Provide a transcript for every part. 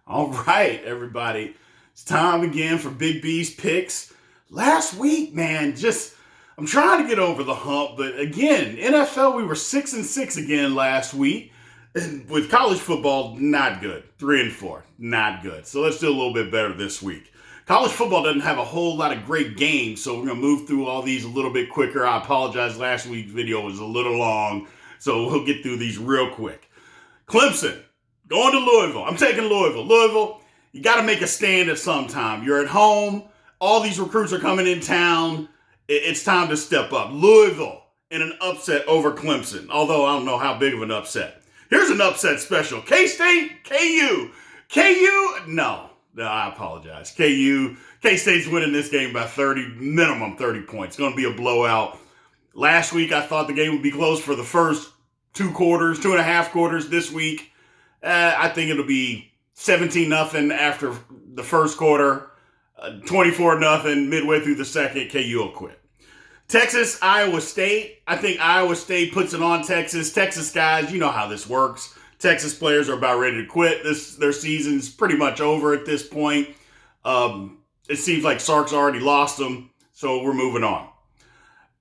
All right, everybody. It's time again for Big B's picks. Last week, man, I'm trying to get over the hump, but again, NFL, we were 6-6 again last week. And with college football, not good. 3-4, not good. So let's do a little bit better this week. College football doesn't have a whole lot of great games, so we're going to move through all these a little bit quicker. I apologize, last week's video was a little long, so we'll get through these real quick. Clemson, going to Louisville. I'm taking Louisville. Louisville, you got to make a stand at some time. You're at home. All these recruits are coming in town. It's time to step up. Louisville in an upset over Clemson, although I don't know how big of an upset. Here's an upset special. K-State, KU. KU, no, I apologize. K-State's winning this game by minimum 30 points. It's going to be a blowout. Last week, I thought the game would be close for the first 2.5 quarters. This week, I think it'll be 17-0 after the first quarter, 24-0 midway through the second. KU will quit. Texas, Iowa State. I think Iowa State puts it on Texas. Texas guys, you know how this works. Texas players are about ready to quit. Their season's pretty much over at this point. It seems like Sark's already lost them, so we're moving on.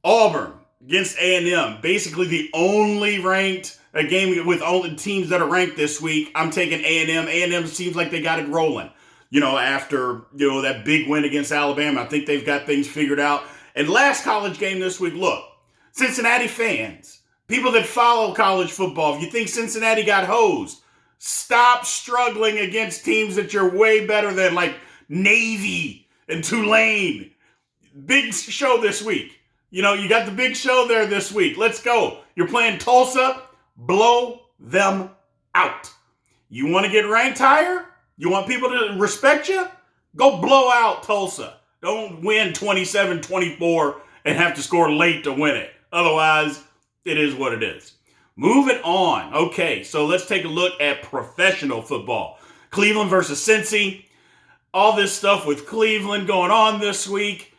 Auburn against A&M, basically the only ranked game with all the teams that are ranked this week. I'm taking A&M. A&M seems like they got it rolling. After that big win against Alabama, I think they've got things figured out. And last college game this week, look, Cincinnati fans, people that follow college football, if you think Cincinnati got hosed, stop struggling against teams that you're way better than, like Navy and Tulane. Big show this week. You got the big show there this week. Let's go. You're playing Tulsa. Blow them out. You want to get ranked higher? You want people to respect you? Go blow out Tulsa. Don't win 27-24 and have to score late to win it. Otherwise, it is what it is. Moving on. Okay, so let's take a look at professional football. Cleveland versus Cincy. All this stuff with Cleveland going on this week.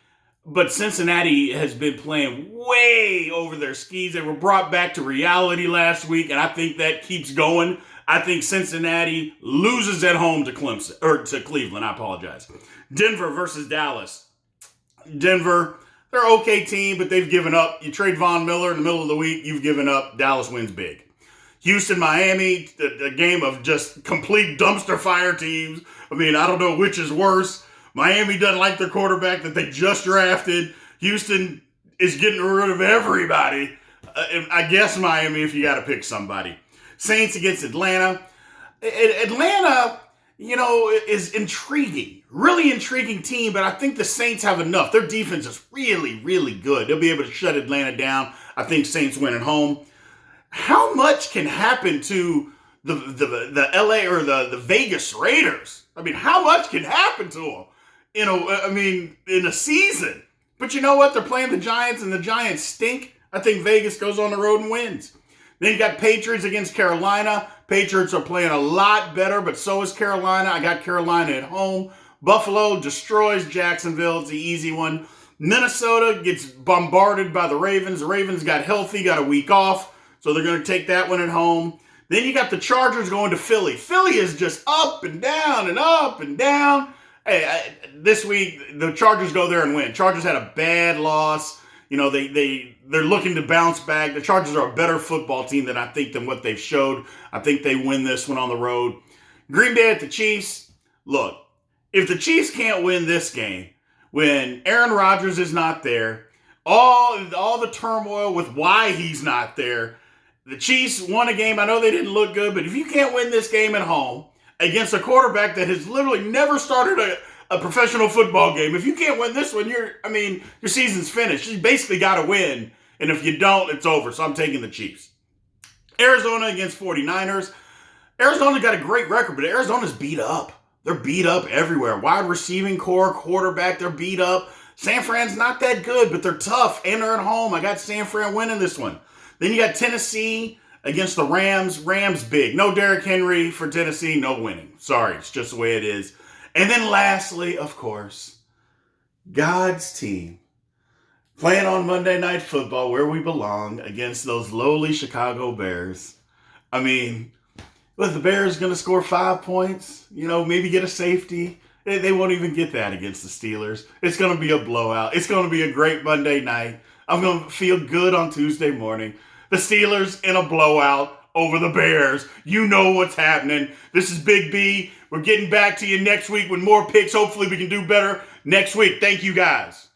But Cincinnati has been playing way over their skis. They were brought back to reality last week, and I think that keeps going. I think Cincinnati loses at home to Cleveland. I apologize. Denver versus Dallas. Denver, they're an okay team, but they've given up. You trade Von Miller in the middle of the week, you've given up. Dallas wins big. Houston, Miami, a game of just complete dumpster fire teams. I mean, I don't know which is worse. Miami doesn't like their quarterback that they just drafted. Houston is getting rid of everybody. I guess Miami if you got to pick somebody. Saints against Atlanta. Atlanta, is intriguing. Really intriguing team, but I think the Saints have enough. Their defense is really, really good. They'll be able to shut Atlanta down. I think Saints win at home. How much can happen to the LA or the Vegas Raiders? I mean, how much can happen to them? In a season. But you know what? They're playing the Giants, and the Giants stink. I think Vegas goes on the road and wins. Then you got Patriots against Carolina. Patriots are playing a lot better, but so is Carolina. I got Carolina at home. Buffalo destroys Jacksonville. It's the easy one. Minnesota gets bombarded by the Ravens. The Ravens got healthy, got a week off, so they're going to take that one at home. Then you got the Chargers going to Philly. Philly is just up and down and up and down. Hey, this week, the Chargers go there and win. Chargers had a bad loss. They're looking to bounce back. The Chargers are a better football team than what they've showed. I think they win this one on the road. Green Bay at the Chiefs. Look, if the Chiefs can't win this game, when Aaron Rodgers is not there, all the turmoil with why he's not there, the Chiefs won a game. I know they didn't look good, but if you can't win this game at home against a quarterback that has literally never started a professional football game, if you can't win this one, your season's finished. You basically got to win, and if you don't, it's over. So I'm taking the Chiefs. Arizona against 49ers. Arizona got a great record, but Arizona's beat up. They're beat up everywhere. Wide receiving core, quarterback, they're beat up. San Fran's not that good, but they're tough, and they're at home. I got San Fran winning this one. Then you got Tennessee against the Rams. Rams big. No Derrick Henry for Tennessee, no winning. Sorry, it's just the way it is. And then lastly, of course, God's team playing on Monday Night Football where we belong against those lowly Chicago Bears. I mean, But the Bears going to score 5 points, maybe get a safety. They won't even get that against the Steelers. It's going to be a blowout. It's going to be a great Monday night. I'm going to feel good on Tuesday morning. The Steelers in a blowout over the Bears. You know what's happening. This is Big B. We're getting back to you next week with more picks. Hopefully we can do better next week. Thank you guys.